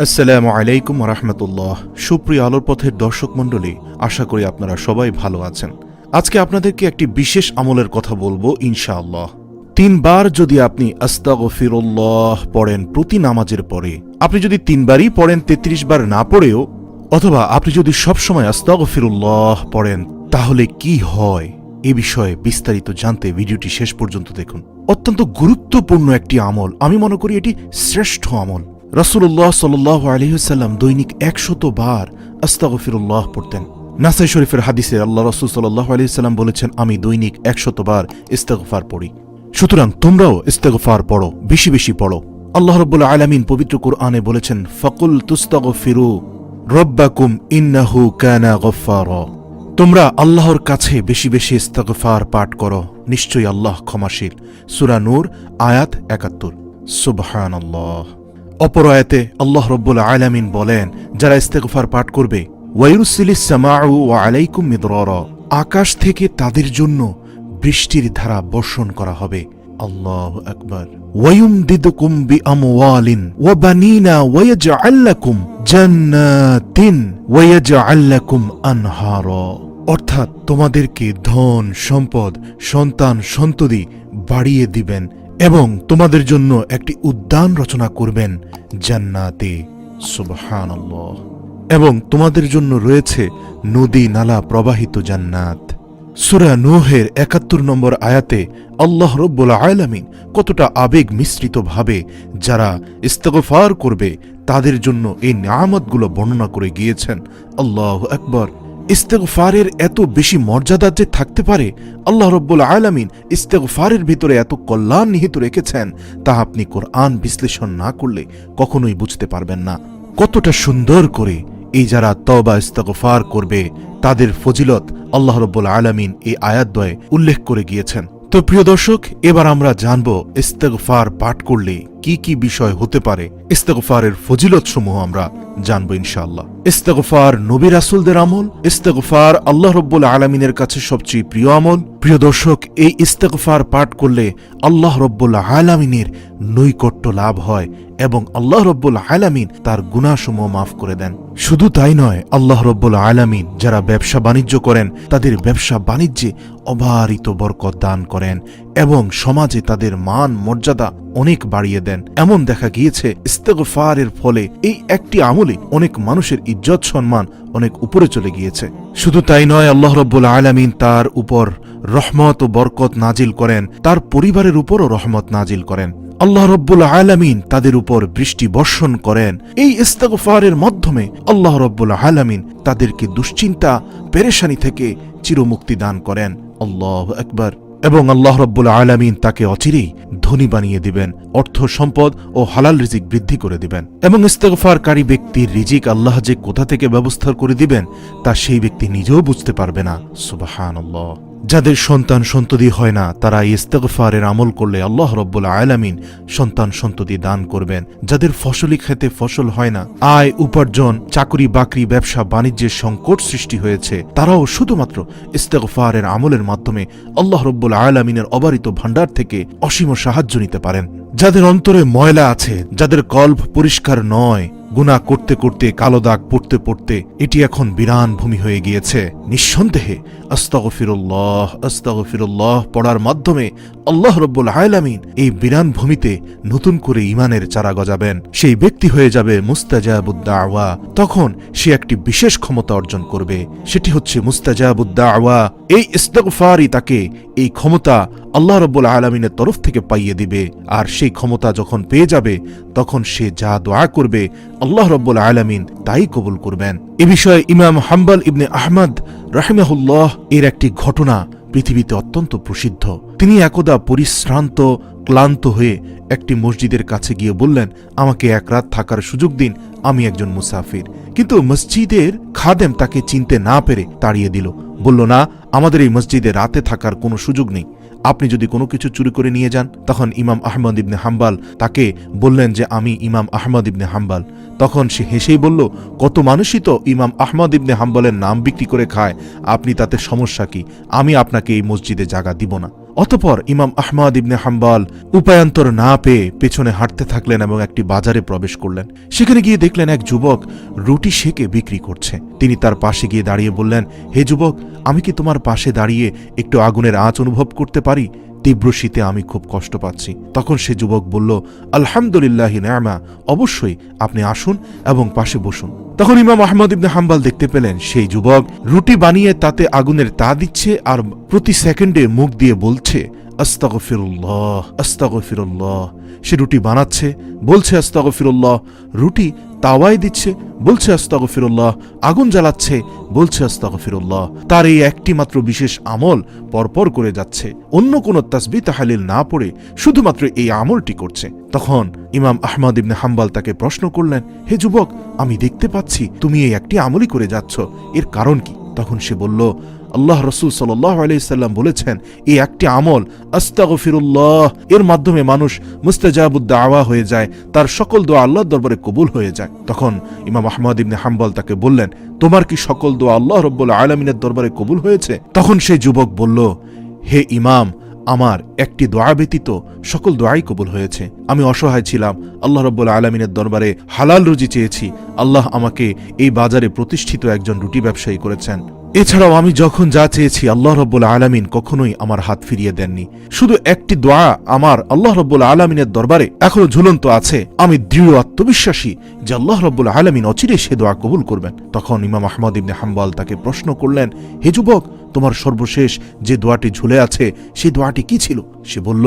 আসসালামু আলাইকুম রাহমাতুল্লাহ। সুপ্রিয় আলোর পথের দর্শক মণ্ডলী, আশা করি আপনারা সবাই ভালো আছেন। আজকে আপনাদেরকে একটি বিশেষ আমলের কথা বলবো ইনশাআল্লাহ। 3 বার যদি আপনি আস্তাগফিরুল্লাহ পড়েন প্রতি নামাজের পরে, আপনি যদি 3 বারই পড়েন 33 বার না পড়েও, অথবা আপনি যদি সবসময় আস্তাগফিরুল্লাহ পড়েন, তাহলে কি হয় এ বিষয়ে বিস্তারিত জানতে ভিডিওটি শেষ পর্যন্ত দেখুন। অত্যন্ত গুরুত্বপূর্ণ একটি আমল, আমি মনে করি এটি শ্রেষ্ঠ আমল। রাসূলুল্লাহ সাল্লাল্লাহু আলাইহি ওয়াসাল্লাম দৈনিক 100 বার আস্তাগফিরুল্লাহ পড়তেন। নাসাই শরীফের হাদিসে আল্লাহ রাসূল সাল্লাল্লাহু আলাইহি ওয়াসাল্লাম বলেছেন, আমি দৈনিক 100 বার ইস্তেগফার পড়ি। সুতরাং তোমরাও ইস্তেগফার পড়ো, বেশি বেশি পড়ো। আল্লাহ রাব্বুল আলামিন পবিত্র কুরআনে বলেছেন, ফাকুল তুস্তাগফিরু রাব্বাকুম ইন্নাহু কানা গফফারা। তোমরা আল্লাহর কাছে বেশি বেশি ইস্তেগফার পাঠ করো, নিশ্চয়ই আল্লাহ ক্ষমাশীল। সূরা নূর আয়াত 71। সুবহানাল্লাহ। অপর আয়াতে আল্লাহ রাব্বুল আলামিন বলেন, যারা ইস্তেগফার পাঠ করবে, ওয়ায়ুরসিলিস সামাউ ওয়া আলাইকুম মিদরারা, আকাশ থেকে তাদের জন্য বৃষ্টির ধারা বর্ষণ করা হবে। আল্লাহু আকবার। ওয়ায়ুমদিদুকুম বিআমওয়ালিন ওয়া বানিনা ওয়ায়াজআল লাকুম জান্নাতিন ওয়ায়াজআল লাকুম আনহারা, অর্থাৎ তোমাদেরকে ধন সম্পদ সন্তান সন্ততি বাড়িয়ে দিবেন এবং তোমাদের জন্য একটি উদ্যান রচনা করবেন জান্নাতে। সুবহানাল্লাহ। এবং তোমাদের জন্য রয়েছে নদী নালা প্রবাহিত জান্নাত। সূরা নূহের 71 নম্বর আয়াতে আল্লাহ রাব্বুল আলামিন কতটা আবেগ মিশ্রিত ভাবে যারা ইস্তেগফার করবে তাদের জন্য এই নিয়ামতগুলো বর্ণনা করে গিয়েছেন। আল্লাহু আকবার। ইস্তেগফারের এত বেশি মর্যাদা যে থাকতে পারে, আল্লাহ রাব্বুল আলামিন ইস্তেগফারের ভিতরে এত কল্যাণ নিহিত রেখেছেন, তা আপনি কোরআন বিশ্লেষণ না করলে কখনোই বুঝতে পারবেন না। কতটা সুন্দর করে এই যারা তওবা ইস্তেগফার করবে তাদের ফজিলত আল্লাহ রাব্বুল আলামিন এই আয়াতদ্বয়ে উল্লেখ করে গিয়েছেন। তো প্রিয় দর্শক, এবার আমরা জানব ইস্তেগফার পাঠ করলে কি কি বিষয় হতে পারে। ইস্তেগফারের ফজিলত সমূহ আমরা জানব ইনশাআল্লাহ। ইস্তেগফার নবী রাসূলদের আমল, ইস্তেগফার আল্লাহ রাব্বুল আলামিনের কাছে সবচেয়ে প্রিয় আমল। প্রিয় দর্শক, এই ইস্তেগফার পাঠ করলে আল্লাহ রাব্বুল আলামিনের নৈকট্য লাভ হয় এবং আল্লাহ রাব্বুল আলামিন তার গুনাহসমূহ মাফ করে দেন। শুধু তাই নয়, আল্লাহ রাব্বুল আলামিন যারা ব্যবসা বাণিজ্য করেন তাদের ব্যবসা বাণিজ্যে অবারিত বরকত দান করেন এবং সমাজে তাদের মান মর্যাদা অনেক বাড়িয়ে দেন। এমন দেখা গিয়েছে ইস্তেগফারের ফলে এই একটি আমলে অনেক মানুষের ইজ্জত সম্মান অনেক উপরে চলে গিয়েছে। শুধু তাই নয়, আল্লাহ রাব্বুল আলামিন তার উপর রহমত ও বরকত নাজিল করেন, তার পরিবারের উপরও রহমত নাজিল করেন। আল্লাহ রাব্বুল আলামিন তাদের উপর বৃষ্টি বর্ষণ করেন। এই ইস্তেগফারের মাধ্যমে আল্লাহ রাব্বুল আলামিন তাদেরকে দুশ্চিন্তা পেরেশানি থেকে চিরমুক্তি দান করেন। আল্লাহু আকবার। এবং আল্লাহ রাব্বুল আলামিন তাকে অচিরেই ধনী বানিয়ে দিবেন, অর্থ সম্পদ ও হালাল রিজিক বৃদ্ধি করে দিবেন। এবং ইস্তেগফারকারী ব্যক্তির রিজিক আল্লাহ যে কোথা থেকে ব্যবস্থা করে দিবেন তা সেই ব্যক্তি নিজেও বুঝতে পারবে না। সুবহানাল্লাহ। যাদের সন্তান সন্ততি হয় না, তারা ইস্তেগফারের আমল করলে আল্লাহ রাব্বুল আলামিন সন্তান সন্ততি দান করবেন। যাদের ফসলি খেতে ফসল হয় না, আয় উপার্জন চাকরি বাকরি ব্যবসা বাণিজ্যের সংকট সৃষ্টি হয়েছে, তারাও শুধুমাত্র ইস্তেগফারের আমলের মাধ্যমে আল্লাহ রাব্বুল আলামিনের অবারিত ভান্ডার থেকে অসীম সাহায্য নিতে পারেন। যাদের অন্তরে ময়লা আছে, যাদের কল্ব পরিষ্কার নয়, গুনাহ করতে করতে কালো দাগ পড়তে পড়তে এটি এখন বিরান ভূমি হয়ে গিয়েছে, নিঃসন্দেহে আস্তাগফিরুল্লাহ আস্তাগফিরুল্লাহ পড়ার মাধ্যমে আল্লাহ রাব্বুল আলামিন এই বিরান ভূমিতে নতুন করে ঈমানের চারা গজাবেন। সেই ব্যক্তি হয়ে যাবে মুস্তাজাবুদ দাওয়া। তখন সে একটি বিশেষ ক্ষমতা অর্জন করবে, সেটি হচ্ছে মুস্তাজাবুদ দাওয়া। এই ইস্তেগফারই তাকে এই ক্ষমতা আল্লাহ রাব্বুল আলামিনের তরফ থেকে পাইয়ে দিবে। আর সেই ক্ষমতা যখন পেয়ে যাবে, তখন সে যা দোয়া করবে আল্লাহ রাব্বুল আলামিন তাই কবুল করবেন। এ বিষয়ে ইমাম হাম্বল ইবনে আহমদ রাহিমাহুল্লাহ এর একটি ঘটনা পৃথিবীতে অত্যন্ত প্রসিদ্ধ। তিনি একদা পরিশ্রান্ত ক্লান্ত হয়ে একটি মসজিদের কাছে গিয়ে বললেন, আমাকে এক রাত থাকার সুযোগ দিন, আমি একজন মুসাফির। কিন্তু মসজিদের খাদেম তাকে চিনতে না পেরে তাড়িয়ে দিল, বলল, না, আমাদের এই মসজিদে রাতে থাকার কোনো সুযোগ নেই, আপনি যদি কোনো কিছু চুরি করে নিয়ে যান। তখন ইমাম আহমদ ইবনে হাম্বল তাকে বললেন যে আমি ইমাম আহমদ ইবনে হাম্বল। তখন সে হেসেই বলল, কত মানুষই তো ইমাম আহমদ ইবনে হাম্বলের নাম বিক্রি করে খায়, আপনি তাতে সমস্যা কি? আমি আপনাকে এই মসজিদে জায়গা দিব না। অতঃপর ইমাম আহমদ ইবনে হাম্বল উপায়ান্তর না পেয়ে পেছনে হাঁটতে থাকলেন এবং একটি বাজারে প্রবেশ করলেন। সেখানে গিয়ে দেখলেন এক যুবক রুটি সেকে বিক্রি করছে। তিনি তার পাশে গিয়ে দাঁড়িয়ে বললেন, হে যুবক, আমি কি তোমার পাশে দাঁড়িয়ে একটু আগুনের আঁচ অনুভব করতে পারি? তীব্র শীতে আমি খুব কষ্ট পাচ্ছি। তখন সে যুবক বলল, আলহামদুলিল্লাহি নি'মা, অবশ্যই আপনি আসুন এবং পাশে বসুন। তখন ইমাম আহমদ ইবনে হাম্বল দেখতে পেলেন সেই যুবক রুটি বানিয়ে তাতে আগুনের তা দিচ্ছে আর প্রতি সেকেন্ডে মুখ দিয়ে বলছে আস্তাগফিরুল্লাহ, আস্তাগফিরুল্লাহ। সে রুটি বানাচ্ছে, বলছে আস্তাগফিরুল্লাহ, রুটি তাওয়ায় দিচ্ছে, বলছে আস্তাগফিরুল্লাহ, আগুন জ্বালাচ্ছে, বলছে আস্তাগফিরুল্লাহ। তার এই একটি মাত্র বিশেষ আমল পরপর করে যাচ্ছে, অন্য কোনো তাসবিহ তাহলিল না পড়ে শুধুমাত্র এই আমলটি করছে। তখন ইমাম আহমদ ইবনে হাম্বল তাকে প্রশ্ন করলেন, হে যুবক, আমি দেখতে পাচ্ছি তুমি এই একটি আমলই করে যাচ্ছ, এর কারণ কি? তখন সে বলল, আল্লাহ রসুল সাল্লাল্লাহু আলাইহি সাল্লাম বলেছেন, এই একটি আমল আস্তাগফিরুল্লাহ, এর মাধ্যমে মানুষ মুস্তাজাবুদ দাওয়া হয়ে যায়, তার সকল দোয়া আল্লাহর দরবারে কবুল হয়ে যায়। তখন ইমাম আহমদ ইবনে হাম্বল তাকে বললেন, তোমার কি সকল দোয়া আল্লাহ রাব্বুল আলামিনের দরবারে কবুল হয়েছে? তখন সেই যুবক বলল, হে ইমাম, আমার একটি দোয়া ব্যতীত সকল দোয়াই কবুল হয়েছে। আমি অসহায় ছিলাম, আল্লাহ রাব্বুল আলামিনের দরবারে হালাল রুজি চেয়েছি, আল্লাহ আমাকে এই বাজারে প্রতিষ্ঠিত একজন রুটি ব্যবসায়ী করেছেন। এছাড়াও আমি যখন যা চেয়েছি আল্লাহ রাব্বুল আলামিন কখনোই আমার হাত ফিরিয়ে দেননি। শুধু একটি দোয়া আমার আল্লাহ রাব্বুল আলামিনের দরবারে এখনো ঝুলন্ত আছে। আমি দৃঢ় আত্মবিশ্বাসী যে আল্লাহ রাব্বুল আলামিন অচিরে সে দোয়া কবুল করবেন। তখন ইমাম আহমদ ইবনে হাম্বল তাকে প্রশ্ন করলেন, হে যুবক, তোমার সর্বশেষ যে দোয়াটি ঝুলে আছে সেই দোয়াটি কি ছিল? সে বলল,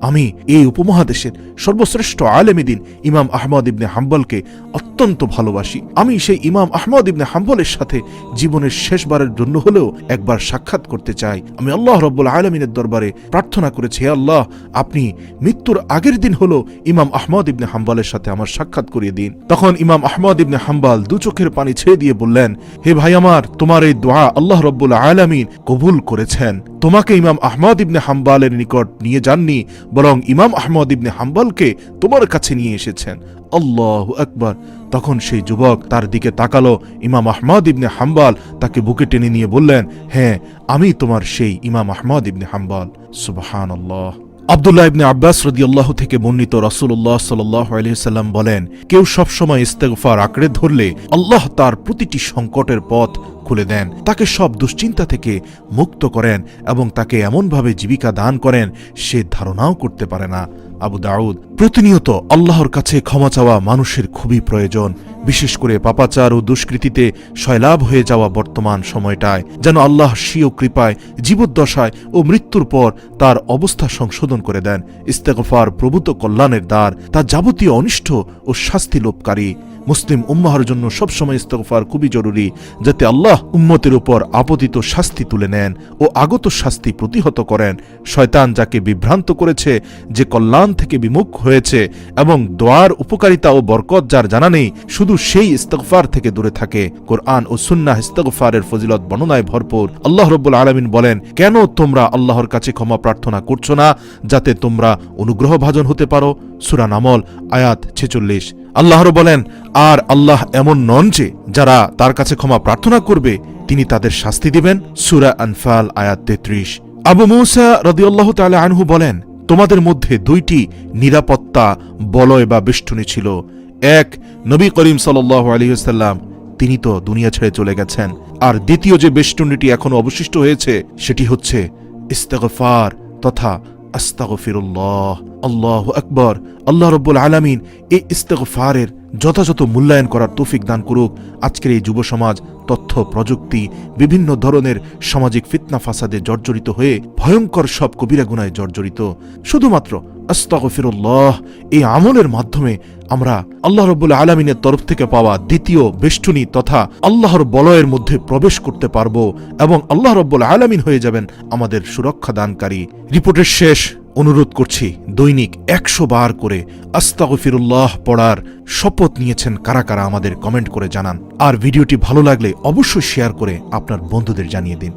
আমি এই উপমহাদেশের সর্বশ্রেষ্ঠ আলেম দ্বীন ইমাম আহমদ ইবনে হাম্বলকে অত্যন্ত ভালোবাসি। আমি সেই ইমাম আহমদ ইবনে হাম্বলের সাথে জীবনের শেষবারের জন্য হলেও একবার সাক্ষাৎ করতে চাই। আমি আল্লাহ রাব্বুল আলামিনের দরবারে প্রার্থনা করেছি, হে আল্লাহ, আপনি মৃত্যুর আগের দিন হলো ইমাম আহমদ ইবনে হাম্বলের সাথে আমার সাক্ষাৎ করিয়ে দিন। তখন ইমাম আহমদ ইবনে হাম্বল দু চোখের পানি ছেড়ে দিয়ে বললেন, হে ভাই আমার, তোমার এই দোয়া আল্লাহ রাব্বুল আলামিন কবুল করেছেন। তোমাকে ইমাম আহমদ ইবনে হাম্বলের নিকট নিয়ে যাননি, বরং ইমাম আহমদ ইবনে হাম্বলকে তোমার কাছে নিয়ে এসেছেন। আল্লাহু আকবার। তখন সেই যুবক তার দিকে তাকালো। ইমাম আহমদ ইবনে হাম্বল তাকে বুকে টেনে নিয়ে বললেন, হ্যাঁ, আমি তোমার সেই ইমাম আহমদ ইবনে হাম্বল। সুবহানাল্লাহ। আব্দুল্লাহ ইবনে আব্বাস রাদিয়াল্লাহু থেকে বর্ণিত, রাসূলুল্লাহ সাল্লাল্লাহু আলাইহি সাল্লাম বলেন, কেউ সবসময় ইস্তেগফার আঁকড়ে ধরলে আল্লাহ তার প্রতিটি সংকটের পথ খুলে দেন, তাকে সব দুশ্চিন্তা থেকে মুক্ত করেন এবং তাকে এমনভাবে জীবিকা দান করেন সে ধারণাও করতে পারে না। আবু দাউদ। প্রতিনিয়ত আল্লাহর কাছে ক্ষমা চাওয়া মানুষের খুবই প্রয়োজন, বিশেষ করে পাপাচার ও দুষ্কৃতিতে সয়লাভ হয়ে যাওয়া বর্তমান সময়টায় যেন আল্লাহ স্বীয় কৃপায় জীবদ্দশায় ও মৃত্যুর পর তার অবস্থা সংশোধন করে দেন। ইস্তেগফার প্রভূত কল্যাণের দ্বার, তা যাবতীয় অনিষ্ট ও শাস্তি লোপকারী। মুসলিম উম্মাহর জন্য সবসময় ইস্তেগফার খুবই জরুরি, যাতে আল্লাহ উম্মতের উপর আপতিত শাস্তি তুলে নেন ও আগত শাস্তি প্রতিহত করেন। শয়তান যাকে বিভ্রান্ত করেছে, যে কল্যাণ থেকে বিমুখ হয়েছে এবং দোয়ার উপকারিতা ও বরকত যার জানা নেই, শুধু সেই ইস্তেগফার থেকে দূরে থাকে। কোরআন ও সুন্নাহ ইস্তেগফারের ফজিলত বর্ণনায় ভরপুর। আল্লাহ রাব্বুল আলামিন বলেন, কেন তোমরা আল্লাহর কাছে ক্ষমা প্রার্থনা করছো না, যাতে তোমরা অনুগ্রহভাজন হতে পারো? সূরা নামল আয়াত 46। আল্লাহর বলেন, আর আল্লাহ এমন নন যে যারা তার কাছে ক্ষমা প্রার্থনা করবে তিনি তাদের শাস্তি দিবেন। সূরা আনফাল আয়াত 33। আবু মুসা রাদিয়াল্লাহু তাআলা আনহু বলেন, তোমাদের মধ্যে দুইটি নিরাপত্তা বলয় বা বেষ্টনী ছিল। এক, নবী করিম সাল্লাল্লাহু আলাইহি ওয়াসাল্লাম, তিনি তো দুনিয়া ছেড়ে চলে গেছেন। আর দ্বিতীয় যে বেষ্টনীটি এখনো অবশিষ্ট হয়েছে সেটি হচ্ছে ইস্তেগফার তথা আস্তাগফিরুল্লাহ। আল্লাহু আকবার। আল্লাহ রাব্বুল আলামিন এই ইস্তেগফারের যথাযথ মূল্যায়ন করার তৌফিক দান করুক। আজকের এই যুব সমাজ তথ্য প্রযুক্তি বিভিন্ন ধরনের সামাজিক ফিতনা ফাসাদে জর্জরিত হয়ে ভয়ঙ্কর সব কবিরা গুনাহে জর্জরিত। শুধুমাত্র আস্তাগফিরুল্লাহ এই আমলের মাধ্যমে আমরা আল্লাহ রাব্বুল আলামিনের তরফ থেকে পাওয়া দ্বিতীয় বেষ্টনী তথা আল্লাহর বলয়ের মধ্যে প্রবেশ করতে পারব এবং আল্লাহ রাব্বুল আলামিন হয়ে যাবেন আমাদের সুরক্ষা দানকারী। রিপোর্টের শেষ অনুরোধ করছি, দৈনিক 100 বার করে আস্তাগফিরুল্লাহ পড়ার শপথ নিয়েছেন কারা কারা আমাদের কমেন্ট করে জানান। আর ভিডিওটি ভালো লাগলে অবশ্যই শেয়ার করে আপনার বন্ধুদের জানিয়ে দিন।